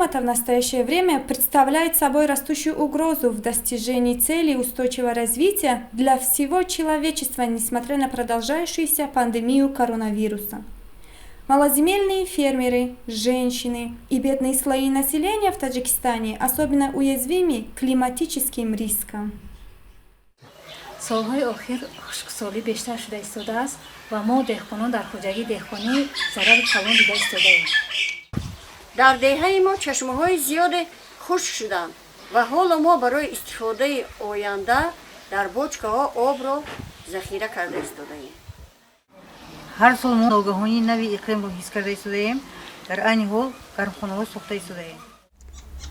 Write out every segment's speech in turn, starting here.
климата в настоящее время представляет собой растущую угрозу в достижении целей устойчивого развития для всего человечества, несмотря на продолжающуюся пандемию коронавируса. Малоземельные фермеры, женщины и бедные слои населения в Таджикистане особенно уязвимы к климатическим рискам. солҳои охир хушксолӣ бештар шуда истодааст ва мо деҳқонон дар хоҷагӣ деҳқонӣ зарари калон дида истодаем. дар деҳаи мо чашмаҳои зиёде хушк шуданд ва ҳоло мо барои истифодаи оянда дар бочкаҳо обро захира карда истодаем. ҳар сол мо ногаҳонии нави иқлимро ҳис карда истодаем, дар айни ҳол гармхонаҳо сохта истодаем.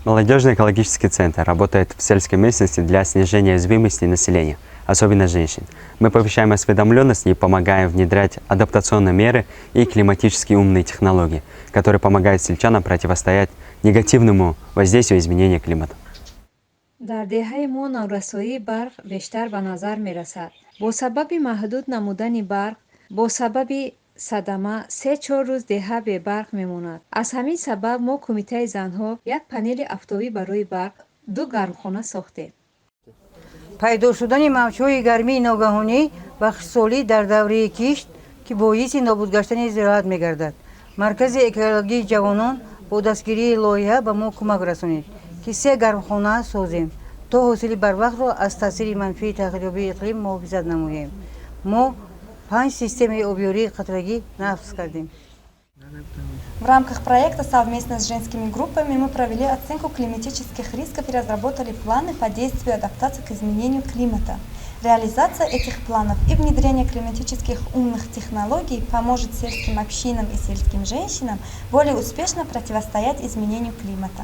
Молодежный экологический центр работает в сельской местности для снижения уязвимости населения, особенно женщин. Мы повышаем осведомленность и помогаем внедрять адаптационные меры и климатически умные технологии, которые помогают сельчанам противостоять негативному воздействию изменения климата. дар деҳаи мо наврасоии барқ бештар ба назар мерасад. Бо сабаби маҳдуд намудани барқ, бо сабаби садама 3-4 рӯз деҳа бебарқ мемонад. Аз ҳамин сабаб мо кумитаи занҳо як панели афтобӣ барои барқ, 2 гармхона сохтем. пайдо шудани мавҷҳои гармии ногаҳонӣ ва хушксолӣ дар давраи кишт ки боиси нобуд гаштани зироат мегардад. Маркази экологии ҷавонон бо дастгирии лоиҳа ба мо кӯмак расонид ки 3 гармхона созем то ҳосили барвақтро аз таъсири манфии тағйирёбии иқлим муҳофизат намоем. Мо 5 системаи обёрии қатрагӣ насб кардем. В рамках проекта совместно с женскими группами мы провели оценку климатических рисков и разработали планы по действию и адаптации к изменению климата. Реализация этих планов и внедрение климатических умных технологий поможет сельским общинам и сельским женщинам более успешно противостоять изменению климата.